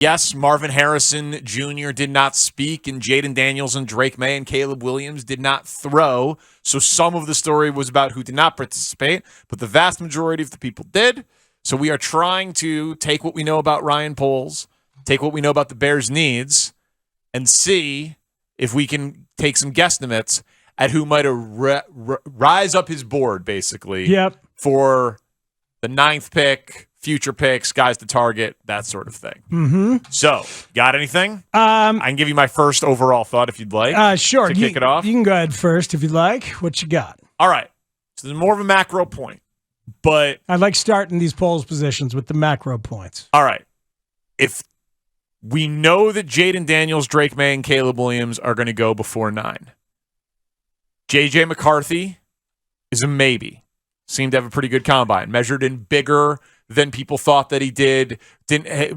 Yes, Marvin Harrison Jr. did not speak, and Jaden Daniels and Drake May and Caleb Williams did not throw. So some of the story was about who did not participate, but the vast majority of the people did. So we are trying to take what we know about Ryan Poles, take what we know about the Bears' needs, and see if we can take some guesstimates at who might rise up his board, basically, for the 9th pick, future picks, guys to target, that sort of thing. Mm-hmm. So, got anything? I can give you my first overall thought if you'd like. Sure. To kick it off. You can go ahead first if you'd like. What you got? All right. So, there's more of a macro point, but I like starting these polls positions with the macro points. All right. If we know that Jaden Daniels, Drake May, and Caleb Williams are going to go before 9, J.J. McCarthy is a maybe. Seemed to have a pretty good combine. Measured in bigger than people thought that he did.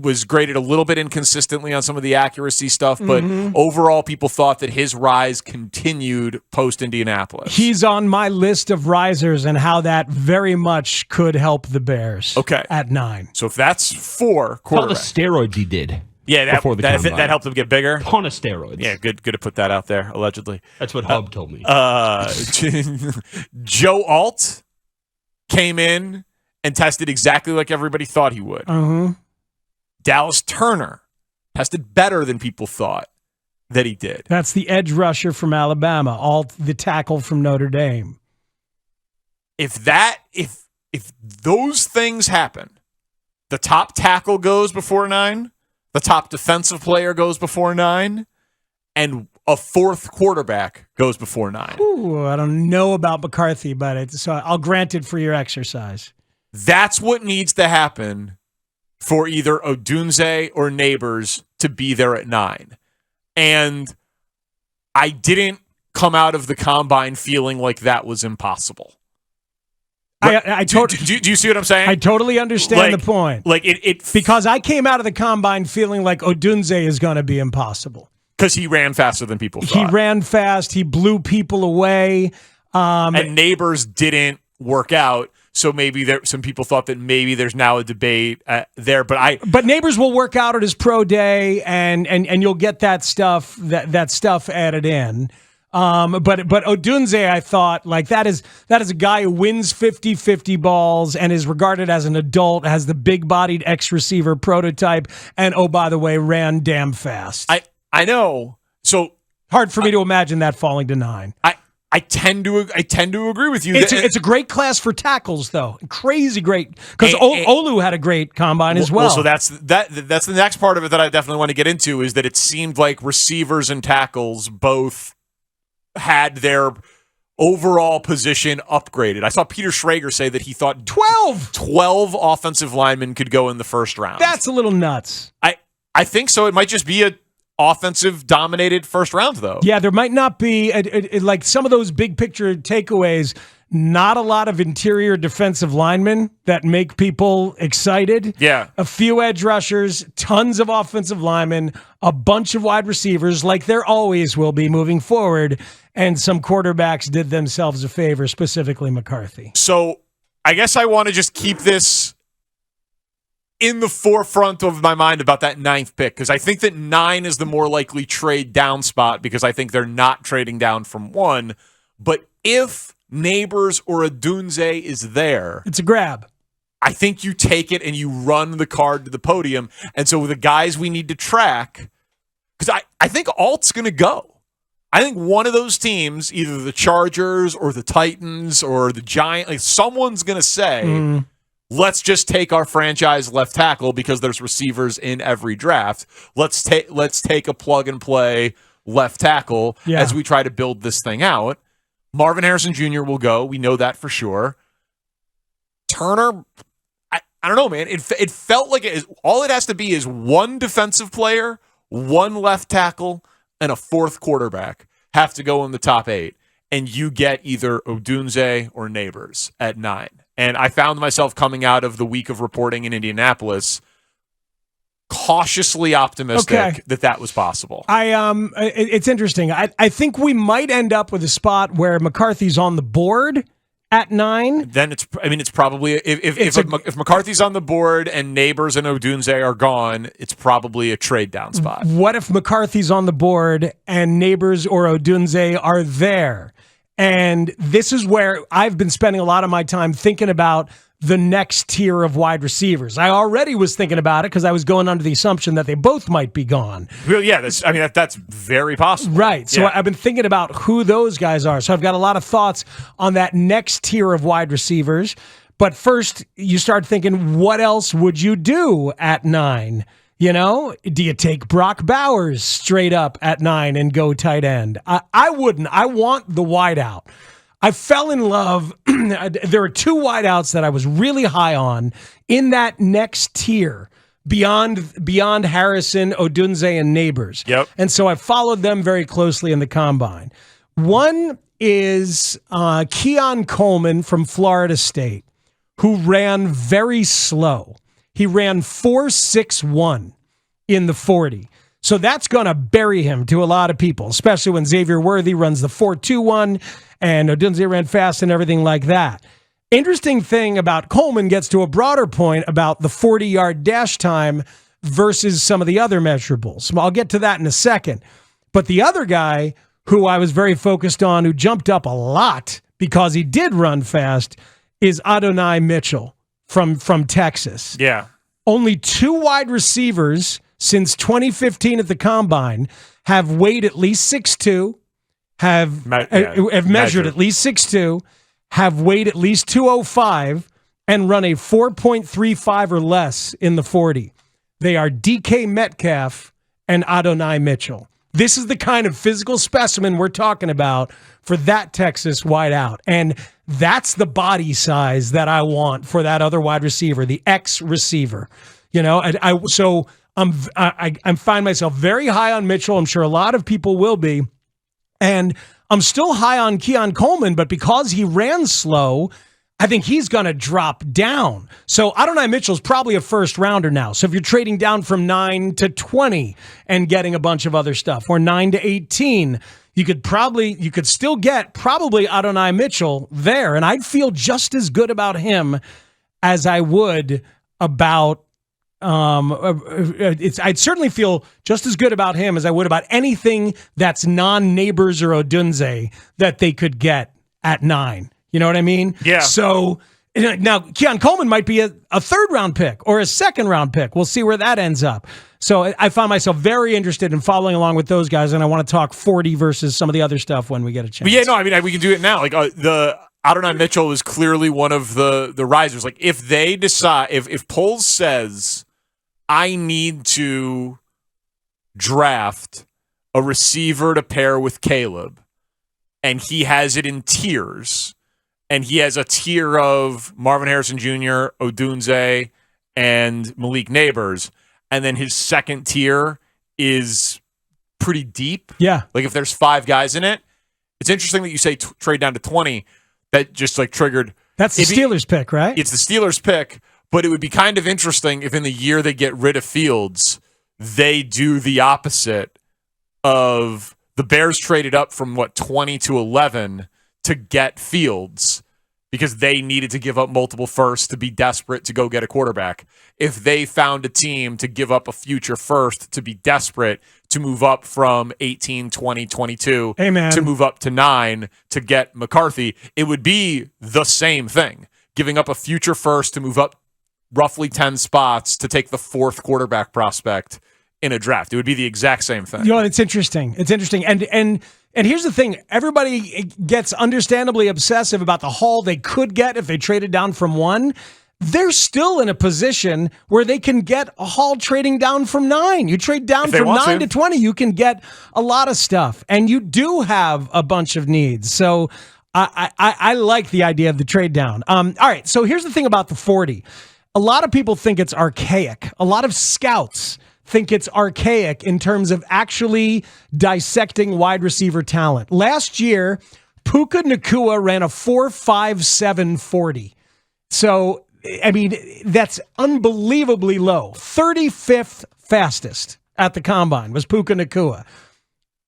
Was graded a little bit inconsistently on some of the accuracy stuff, but overall people thought that his rise continued post-Indianapolis. He's on my list of risers and how that very much could help the Bears at 9. So if that's 4 quarterbacks. All the steroids he did. Yeah, that helped him get bigger. Ton of steroids. Yeah, good to put that out there, allegedly. That's what Hub told me. Joe Alt came in and tested exactly like everybody thought he would. Dallas Turner tested better than people thought that he did. That's the edge rusher from Alabama, Alt the tackle from Notre Dame. If those things happen, the top tackle goes before 9, the top defensive player goes before 9, and a 4th quarterback goes before 9. Ooh, I don't know about McCarthy, but so I'll grant it for your exercise. That's what needs to happen for either Odunze or Neighbors to be there at 9. And I didn't come out of the combine feeling like that was impossible. Do you see what I'm saying? I totally understand the point. Because I came out of the combine feeling like Odunze is going to be impossible. Because he ran faster than people thought. He ran fast. He blew people away. And Neighbors didn't work out. So maybe some people thought that maybe there's now a debate there, but Neighbors will work out at his pro day, and you'll get that stuff added in. But Odunze, I thought, like that is a guy who wins 50-50 balls and is regarded as an adult, has the big-bodied X-receiver prototype, and oh, by the way, ran damn fast. I know. So hard for me to imagine that falling to 9. I tend to agree with you. It's a great class for tackles, though. Crazy great, because Olu had a great combine as well. So that's the next part of it that I definitely want to get into, is that it seemed like receivers and tackles both had their overall position upgraded. I saw Peter Schrager say that he thought 12 offensive linemen could go in the first round. That's a little nuts. I think so. It might just be a offensive dominated first round, though. Yeah, there might not be like some of those big picture takeaways. Not a lot of interior defensive linemen that make people excited. Yeah. A few edge rushers, tons of offensive linemen, a bunch of wide receivers, like there always will be moving forward, and some quarterbacks did themselves a favor, specifically McCarthy. So I guess I want to just keep this in the forefront of my mind about that 9th pick, because I think that 9 is the more likely trade down spot, because I think they're not trading down from 1. But if Neighbors or Odunze is there, it's a grab. I think you take it and you run the card to the podium. And so the guys we need to track, because I think Alt's going to go. I think one of those teams, either the Chargers or the Titans or the Giants, like someone's going to say, let's just take our franchise left tackle because there's receivers in every draft. Let's take a plug and play left tackle as we try to build this thing out. Marvin Harrison Jr. will go. We know that for sure. Turner, I don't know, man. It felt like all it has to be is one defensive player, one left tackle, and a 4th quarterback have to go in the top 8. And you get either Odunze or Neighbors at 9. And I found myself coming out of the week of reporting in Indianapolis cautiously optimistic that was possible. It's interesting. I think we might end up with a spot where McCarthy's on the board at 9. Then it's probably if McCarthy's on the board and Neighbors and Odunze are gone, it's probably a trade down spot. What if McCarthy's on the board and Neighbors or Odunze are there? And this is where I've been spending a lot of my time thinking about the next tier of wide receivers. I already was thinking about it because I was going under the assumption that they both might be gone. Well, yeah, that's very possible. Right. So yeah. I've been thinking about who those guys are. So I've got a lot of thoughts on that next tier of wide receivers. But first, you start thinking, what else would you do at 9? You know, do you take Brock Bowers straight up at 9 and go tight end? I wouldn't. I want the wideout. I fell in love. There are 2 wideouts that I was really high on in that next tier beyond Harrison, Odunze, and Neighbors. Yep. And so I followed them very closely in the combine. One is Keon Coleman from Florida State, who ran very slow. He ran 4.61 in the 40. So that's going to bury him to a lot of people, especially when Xavier Worthy runs the 4.21 and Odunze ran fast and everything like that. Interesting thing about Coleman gets to a broader point about the 40-yard dash time versus some of the other measurables. I'll get to that in a second. But the other guy who I was very focused on, who jumped up a lot because he did run fast, is Adonai Mitchell from Texas. Yeah. Only 2 wide receivers since 2015 at the Combine have weighed at least 6'2", have measured at least 6'2", have weighed at least 205, and run a 4.35 or less in the 40. They are DK Metcalf and Adonai Mitchell. This is the kind of physical specimen we're talking about for that Texas wideout. And that's the body size that I want for that other wide receiver, the X receiver. You know, I find myself very high on Mitchell. I'm sure a lot of people will be. And I'm still high on Keon Coleman, but because he ran slow, I think he's going to drop down. So Adonai Mitchell's probably a first rounder now. So if you're trading down from 9 to 20 and getting a bunch of other stuff, or 9 to 18, you could still get probably Adonai Mitchell there. And I'd feel just as good about him as I would about I'd certainly feel just as good about him as I would about anything that's non-Neighbors or Odunze that they could get at 9. You know what I mean? Yeah. So now Keon Coleman might be a 3rd-round pick or a 2nd-round pick. We'll see where that ends up. So I found myself very interested in following along with those guys, and I want to talk 40 versus some of the other stuff when we get a chance. But yeah, no, I mean, we can do it now. Like the Adonai Mitchell is clearly one of the risers. Like if they decide, if Poles says, I need to draft a receiver to pair with Caleb, and he has it in tiers, and he has a tier of Marvin Harrison Jr., Odunze, and Malik Neighbors, and then his second tier is pretty deep. Yeah. Like if there's 5 guys in it, it's interesting that you say trade down to 20. That just like triggered. That's the Steelers pick, right? It's the Steelers pick. But it would be kind of interesting if in the year they get rid of Fields, they do the opposite of the Bears traded up from 20 to 11 to get Fields because they needed to give up multiple firsts to be desperate to go get a quarterback. If they found a team to give up a future first to be desperate to move up from 18, 20, 22 to move up to 9 to get McCarthy, it would be the same thing. Giving up a future first to move up roughly 10 spots to take the 4th quarterback prospect in a draft. It would be the exact same thing. You know, it's interesting. It's interesting. And here's the thing. Everybody gets understandably obsessive about the haul they could get if they traded down from 1. They're still in a position where they can get a haul trading down from 9. You trade down from 9 to 20, you can get a lot of stuff. And you do have a bunch of needs. So I like the idea of the trade down. All right, so here's the thing about the 40. A lot of people think it's archaic. A lot of scouts think it's archaic in terms of actually dissecting wide receiver talent. Last year, Puka Nacua ran a 4.57 40. So, I mean, that's unbelievably low. 35th fastest at the Combine was Puka Nacua.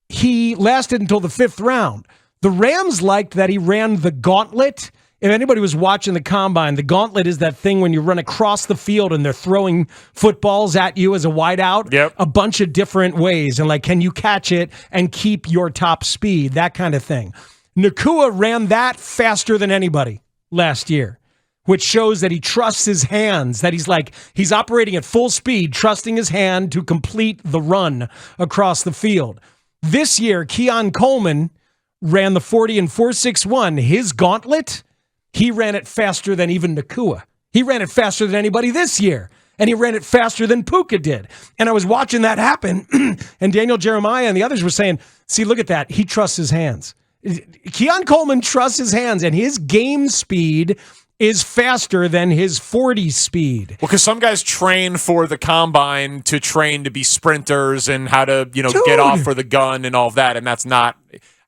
He lasted until the 5th round. The Rams liked that he ran the gauntlet if anybody was watching the combine, the gauntlet is that thing when you run across the field and they're throwing footballs at you as a wideout. Yep. A bunch of different ways. And like, can you catch it and keep your top speed? That kind of thing. Nacua ran that faster than anybody last year, which shows that he trusts his hands, that he's operating at full speed, trusting his hand to complete the run across the field. This year, Keon Coleman ran the 40 in 4.61. His gauntlet, he ran it faster than even Nacua. He ran it faster than anybody this year. And he ran it faster than Puka did. And I was watching that happen, and Daniel Jeremiah and the others were saying, see, look at that. He trusts his hands. Keon Coleman trusts his hands, and his game speed is faster than his 40 speed. Well, because some guys train for the combine to train to be sprinters and how to, get off for the gun and all of that, and that's not...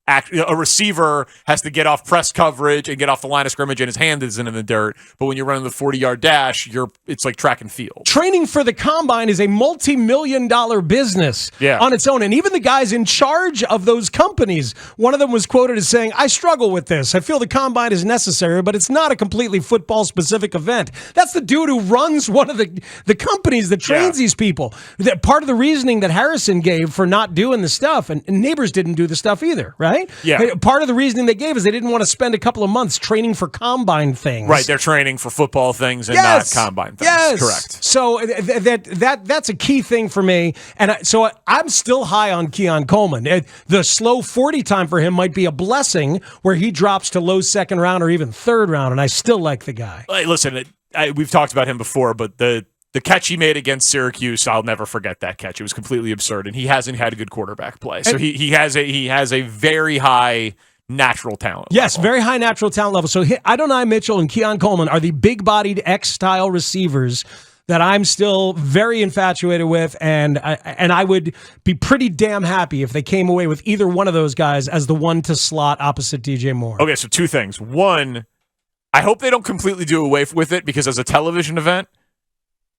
A receiver has to get off press coverage and get off the line of scrimmage, and his hand isn't in the dirt. But when you're running the 40-yard dash, it's like track and field. Training for the combine is a multi-million-dollar business on its own. And even the guys in charge of those companies, one of them was quoted as saying, I struggle with this. I feel the combine is necessary, but it's not a completely football-specific event. That's the dude who runs one of the companies that trains these people. That part of the reasoning that Harrison gave for not doing the stuff, and Neighbors didn't do the stuff either, right? Yeah. Part of the reasoning they gave is they didn't want to spend a couple of months training for combine things. Right, they're training for football things and not combine things. Yes. Correct. So that's a key thing for me. And so I'm still high on Keon Coleman. The slow 40 time for him might be a blessing where he drops to low second round or even third round, and I still like the guy. Hey, listen, we've talked about him before, but the catch he made against Syracuse, I'll never forget that catch. It was completely absurd, and he hasn't had a good quarterback play. So he has a very high natural talent level. Very high natural talent level. So Adonai Mitchell and Keon Coleman are the big-bodied X-style receivers that I'm still very infatuated with, and I would be pretty damn happy if they came away with either one of those guys as the one to slot opposite DJ Moore. Okay, so two things. One, I hope they don't completely do away with it, because as a television event,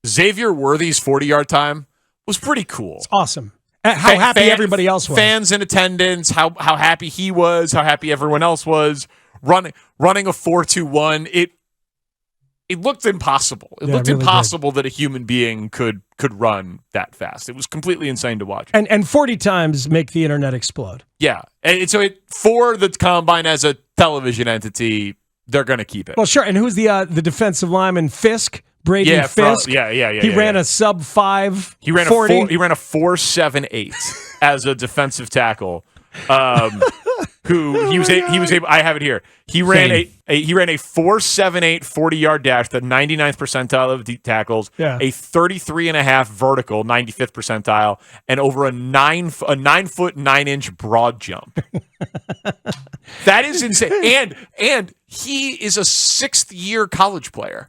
Xavier Worthy's 40-yard time was pretty cool. It's awesome. How happy everybody else was. Fans in attendance, how happy he was, how happy everyone else was. Running a 4.21, it looked impossible. It looked really impossible that a human being could run that fast. It was completely insane to watch. And 40 times make the internet explode. Yeah. And so for the combine as a television entity, they're going to keep it. Well, sure. And who's the defensive lineman? Fisk? Brady Fisk. He ran a sub 5. He ran 40. He ran a 4.78 as a defensive tackle. Who he was able. I have it here. He ran a 4.78 40-yard dash, the 99th percentile of deep tackles. Yeah. A 33.5 vertical, 95th percentile, and over a 9 foot 9-inch broad jump. That is insane. And he is a 6th-year college player.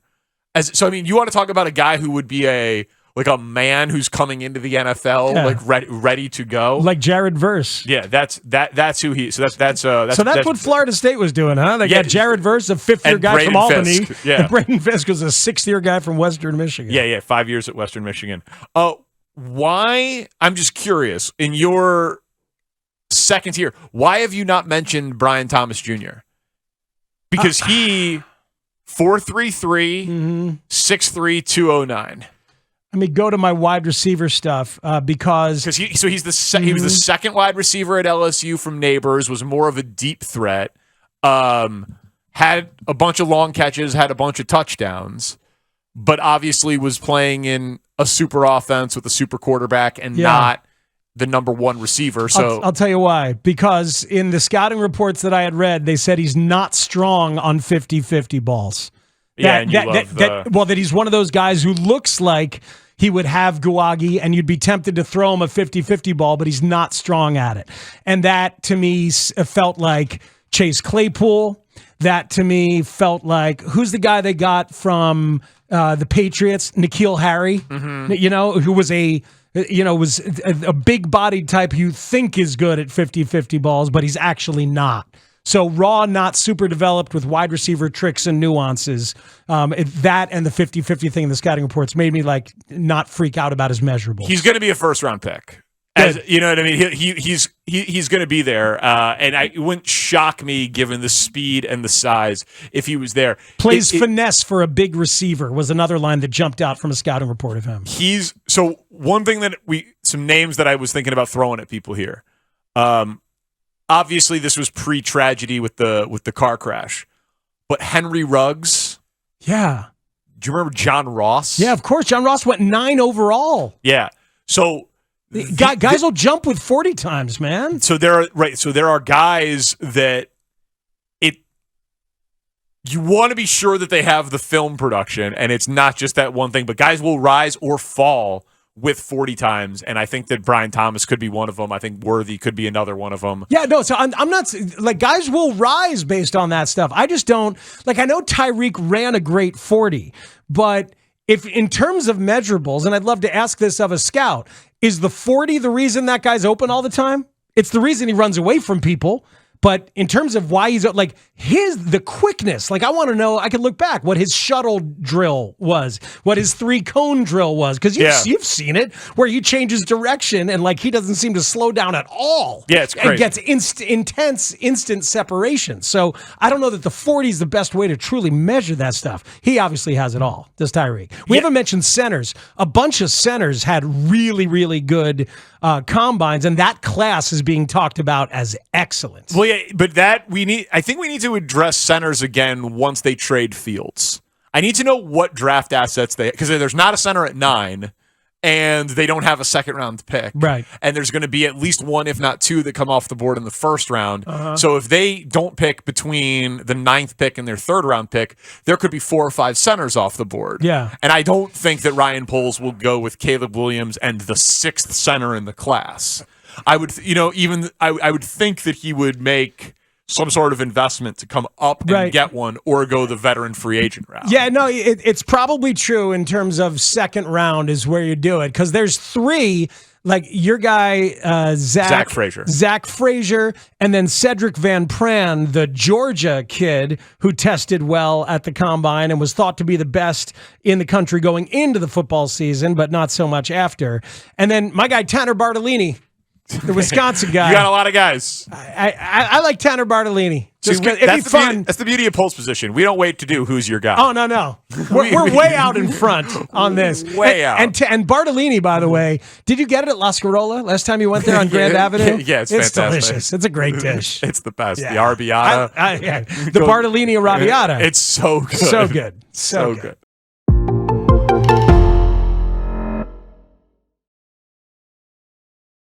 You want to talk about a guy who would be a man who's coming into the NFL, ready to go, like Jared Verse. Yeah, that's who he. So that's what Florida State was doing, huh? They got Jared Verse, a 5th-year guy from Albany, and Braden Fisk was a 6th-year guy from Western Michigan. Yeah, 5 years at Western Michigan. Why? I'm just curious. In your second year, why have you not mentioned Brian Thomas Jr.? Because he 4.33, 6'3", 209. Let me go to my wide receiver stuff because he was the second wide receiver at LSU from Neighbors, was more of a deep threat, had a bunch of long catches, had a bunch of touchdowns, but obviously was playing in a super offense with a super quarterback and not the number one receiver. So I'll tell you why. Because in the scouting reports that I had read, they said he's not strong on 50-50 balls. That he's one of those guys who looks like he would have Guwagi and you'd be tempted to throw him a 50-50 ball, but he's not strong at it. And that, to me, felt like Chase Claypool. That, to me, felt like, who's the guy they got from the Patriots? N'Keal Harry, who was was a big-bodied type you think is good at 50-50 balls, but he's actually not. So raw, not super developed with wide receiver tricks and nuances. That and the 50-50 thing in the scouting reports made me not freak out about his measurables. He's going to be a first-round pick. You know what I mean? He's going to be there, and it wouldn't shock me given the speed and the size if he was there. Plays finesse for a big receiver was another line that jumped out from a scouting report of him. So one thing that some names that I was thinking about throwing at people here. Obviously, this was pre-tragedy with the car crash, but Henry Ruggs. Yeah. Do you remember John Ross? Yeah, of course. John Ross went 9 overall. Yeah. So guys will jump with 40 times, man. So there are guys that you want to be sure that they have the film production, and it's not just that one thing. But guys will rise or fall with 40 times, and I think that Brian Thomas could be one of them. I think Worthy could be another one of them. Yeah, no, so I'm not, like, guys will rise based on that stuff. I just don't, like, I know Tyreek ran a great 40, but if in terms of measurables, and I'd love to ask this of a scout, is the 40 the reason that guy's open all the time? It's the reason he runs away from people. But in terms of why he's like the quickness, like I want to know, I can look back what his shuttle drill was, what his 3-cone drill was, because you've seen it where he changes direction and like he doesn't seem to slow down at all. Yeah, it's crazy. And gets intense instant separation. So I don't know that the 40 is the best way to truly measure that stuff. He obviously has it all. Does Tyreek? We haven't mentioned centers. A bunch of centers had really, really good combines, and that class is being talked about as excellent. Well, yeah, but I think we need to address centers again once they trade Fields. I need to know what draft assets because there's not a center at 9, and they don't have a second-round pick. Right. And there's going to be at least 1, if not 2, that come off the board in the first round. So if they don't pick between the 9th pick and their third-round pick, there could be 4 or 5 centers off the board. Yeah. And I don't think that Ryan Poles will go with Caleb Williams and the 6th center in the class. I would think that he would make some sort of investment to come up and get one, or go the veteran free agent route. Yeah, no, it's probably true in terms of second round is where you do it, because there's 3, like your guy, Zach Frazier, and then Cedric Van Pran, the Georgia kid who tested well at the combine and was thought to be the best in the country going into the football season, but not so much after. And then my guy, Tanner Bartolini, the Wisconsin guy. You got a lot of guys. I like Tanner Bartolini. Just it'd be fun. That's the beauty of Pole's position. We don't wait to do who's your guy. Oh, no. We're way out in front on this. Way out. And Bartolini, by the way, did you get it at La Scarola last time you went there on Grand Avenue? Yeah, it's fantastic. Delicious. It's a great dish. It's the best. Yeah. The arrabbiata. The Bartolini arrabbiata. It's so good. So good. So good.